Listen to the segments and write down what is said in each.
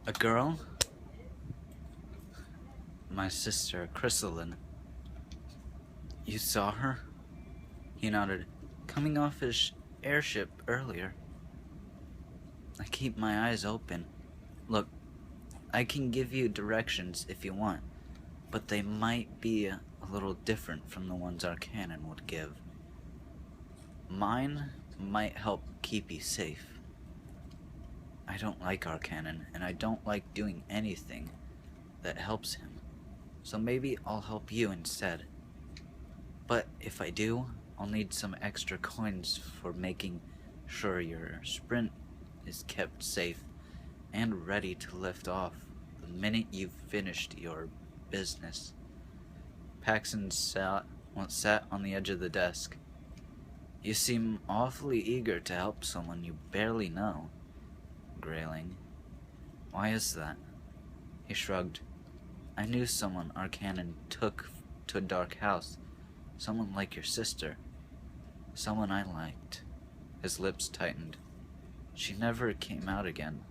A girl? My sister, Chrysalin. You saw her? He nodded. Coming off his airship earlier. I keep my eyes open. Look, I can give you directions if you want, but they might be a little different from the ones our cannon would give. Mine might help keep you safe. I don't like our cannon, and I don't like doing anything that helps him. So maybe I'll help you instead. But if I do, I'll need some extra coins for making sure your sprint is kept safe and ready to lift off the minute you've finished your business. Paxton sat on the edge of the desk. You seem awfully eager to help someone you barely know, Grayling. Why is that? He shrugged. I knew someone our cannon took to a dark house. Someone like your sister. Someone I liked. His lips tightened. She never came out again.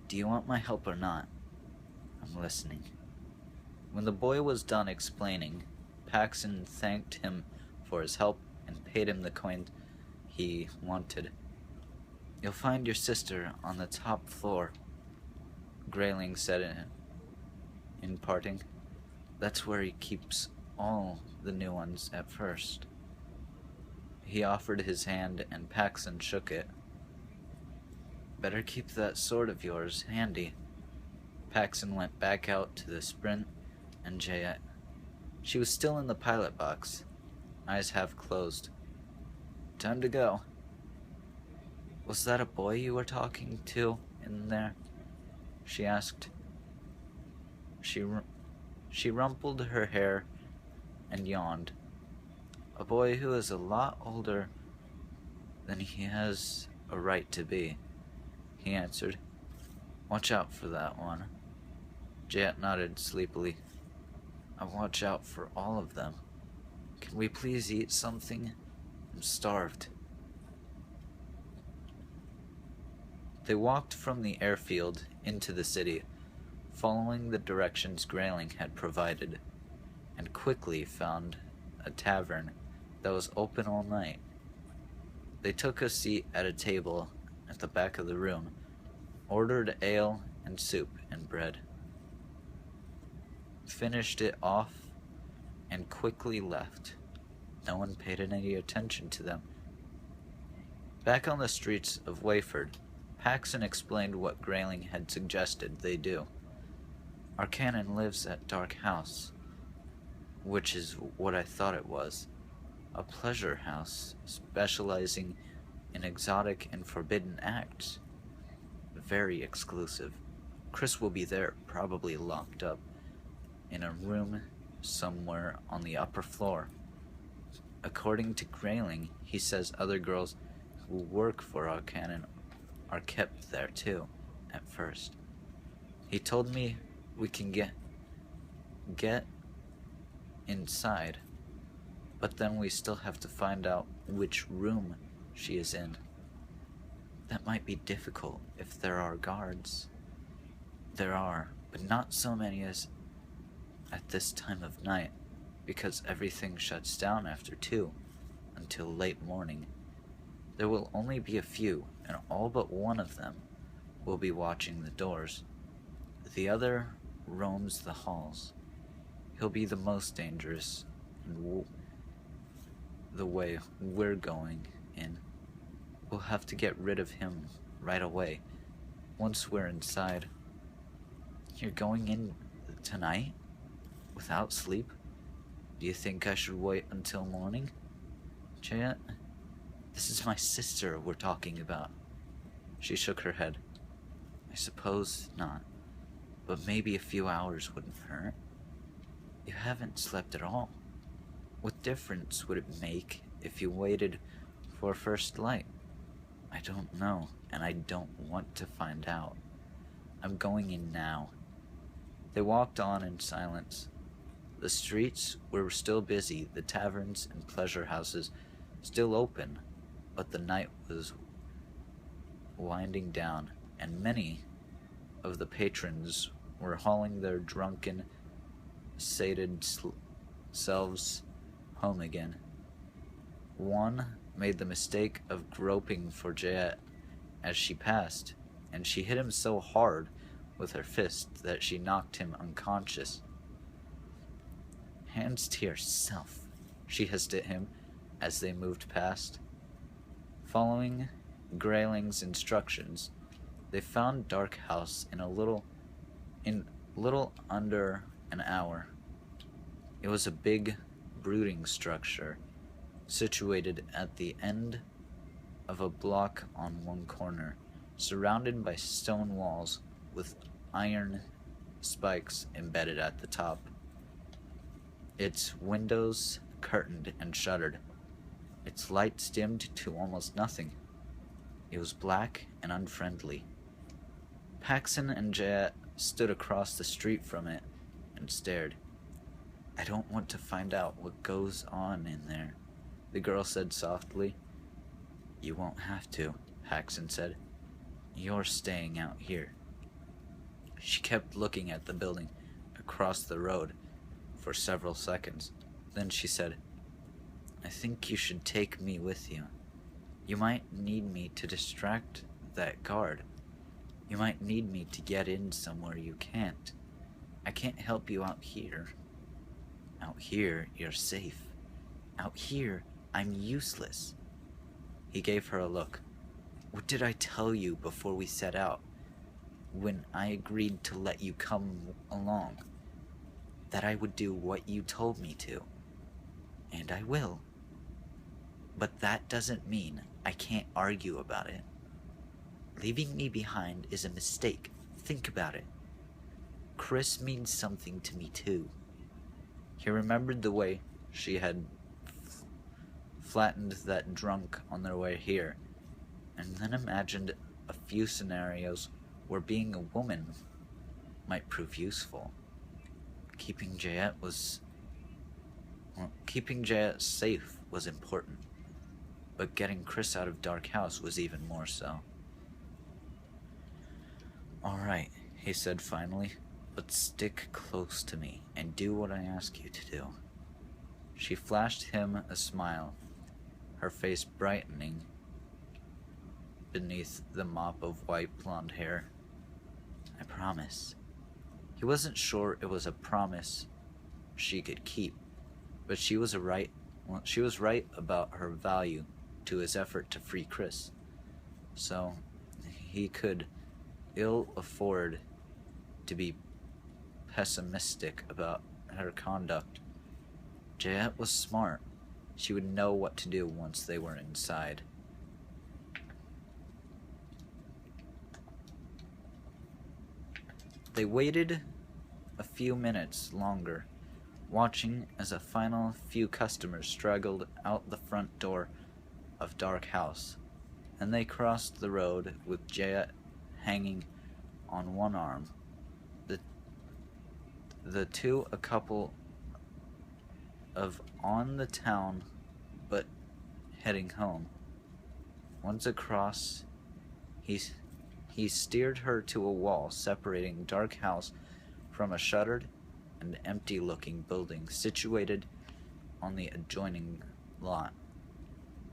Do you want my help or not? I'm listening. When the boy was done explaining, Paxton thanked him for his help and paid him the coin he wanted. You'll find your sister on the top floor, Grayling said in parting. That's where he keeps all the new ones at first. He offered his hand and Paxton shook it. Better keep that sword of yours handy. Paxton went back out to the sprint and Jayet. She was still in the pilot box, eyes half closed. Time to go. Was that a boy you were talking to in there? She asked. She rumpled her hair and yawned. A boy who is a lot older than he has a right to be, he answered. Watch out for that one. Jayet nodded sleepily. I watch out for all of them. Can we please eat something? I'm starved. They walked from the airfield into the city, following the directions Grayling had provided, and quickly found a tavern that was open all night. They took a seat at a table at the back of the room, ordered ale and soup and bread, finished it off, and quickly left. No one paid any attention to them. Back on the streets of Wayford, Paxton explained what Grayling had suggested they do. Our cannon lives at Dark House, which is what I thought it was. A pleasure house specializing in exotic and forbidden acts. Very exclusive. Chris will be there, probably locked up, in a room somewhere on the upper floor. According to Grayling, he says other girls who work for our cannon are kept there too, at first. He told me we can get inside, but then we still have to find out which room she is in. That might be difficult if there are guards. There are, but not so many as at this time of night, because everything shuts down after 2 until late morning. There will only be a few, and all but one of them will be watching the doors. The other roams the halls. He'll be the most dangerous, and the way we're going in. We'll have to get rid of him right away, once we're inside. You're going in tonight? Without sleep? Do you think I should wait until morning? Jayet? This is my sister we're talking about. She shook her head. I suppose not, but maybe a few hours wouldn't hurt. You haven't slept at all. What difference would it make if you waited for first light? I don't know, and I don't want to find out. I'm going in now. They walked on in silence. The streets were still busy, the taverns and pleasure houses still open, but the night was winding down, and many of the patrons were hauling their drunken, sated selves home again. One made the mistake of groping for Jayet as she passed, and she hit him so hard with her fist that she knocked him unconscious. "Hands to yourself," she hissed at him as they moved past. Following Grayling's instructions, they found Dark House in little under an hour. It was a big, brooding structure situated at the end of a block on one corner, surrounded by stone walls with iron spikes embedded at the top. Its windows curtained and shuttered, its lights dimmed to almost nothing. It was black and unfriendly. Paxson and Jayet stood across the street from it and stared. "I don't want to find out what goes on in there," the girl said softly. "You won't have to," Paxson said. "You're staying out here." She kept looking at the building across the road for several seconds. Then she said, "I think you should take me with you. You might need me to distract that guard. You might need me to get in somewhere you can't. I can't help you out here. Out here, you're safe. Out here, I'm useless." He gave her a look. "What did I tell you before we set out? When I agreed to let you come along? That I would do what you told me to. And I will. But that doesn't mean I can't argue about it. Leaving me behind is a mistake. Think about it. Chris means something to me too." He remembered the way she had flattened that drunk on their way here, and then imagined a few scenarios where being a woman might prove useful. Keeping Jayet safe was important, but getting Chris out of Dark House was even more so. "All right," he said finally, "but stick close to me and do what I ask you to do." She flashed him a smile, her face brightening beneath the mop of white blonde hair. "I promise." He wasn't sure it was a promise she could keep, but she was right about her value to his effort to free Chris, so he could ill afford to be pessimistic about her conduct. Jayet was smart. She would know what to do once they were inside. They waited a few minutes longer, watching as a final few customers straggled out the front door of Dark House, and they crossed the road with Jayet hanging on one arm. The two a couple of on the town but heading home. Once across, he steered her to a wall separating Dark House from a shuttered and empty-looking building situated on the adjoining lot.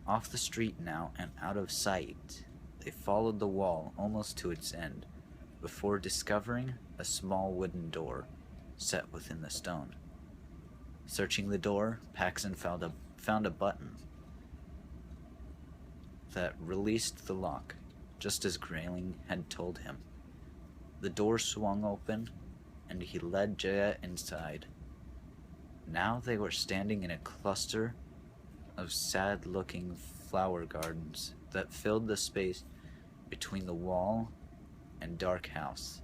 Off the street now and out of sight, they followed the wall almost to its end before discovering a small wooden door set within the stone. Searching the door, Paxson found a button that released the lock, just as Grayling had told him. The door swung open, and he led Jayet inside. Now they were standing in a cluster of sad-looking flower gardens that filled the space between the wall and Dark House.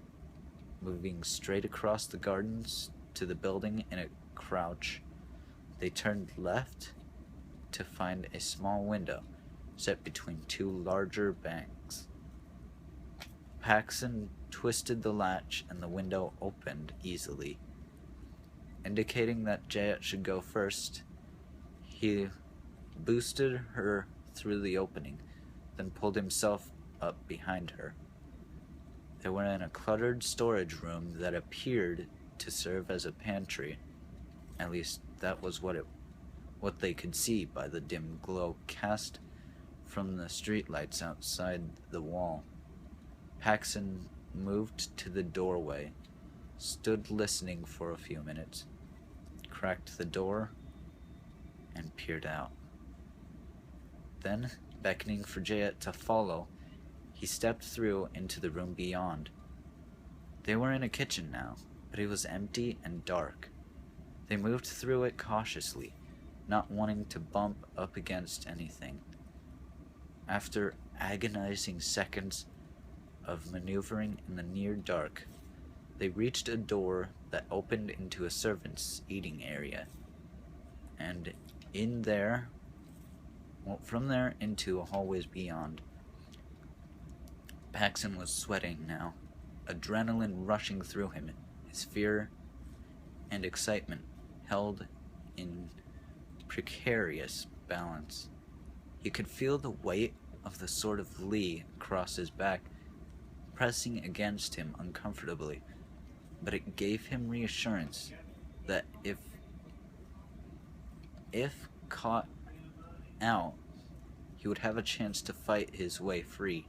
Moving straight across the gardens to the building in a crouch, they turned left to find a small window set between two larger banks. Paxson twisted the latch and the window opened easily. Indicating that Jayet should go first, he boosted her through the opening, then pulled himself up behind her. They were in a cluttered storage room that appeared to serve as a pantry. At least that was what they could see by the dim glow cast from the streetlights outside the wall. Paxson moved to the doorway, stood listening for a few minutes, cracked the door, and peered out. Then, beckoning for Jayet to follow, he stepped through into the room beyond. They were in a kitchen now, but it was empty and dark. They moved through it cautiously, not wanting to bump up against anything. After agonizing seconds of maneuvering in the near dark, they reached a door that opened into a servant's eating area. And from there into a hallways beyond. Paxson was sweating now, adrenaline rushing through him, his fear and excitement held in precarious balance. He could feel the weight of the sword of Lee across his back, pressing against him uncomfortably, but it gave him reassurance that if caught out, he would have a chance to fight his way free.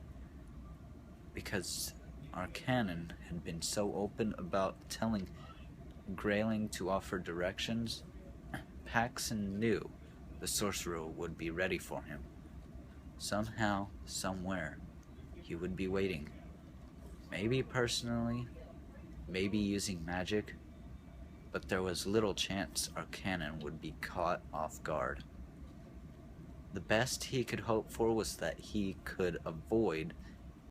Because Arcanon had been so open about telling Grayling to offer directions, Paxson knew the sorcerer would be ready for him. Somehow, somewhere, he would be waiting. Maybe personally, maybe using magic, but there was little chance Arcanon would be caught off guard. The best he could hope for was that he could avoid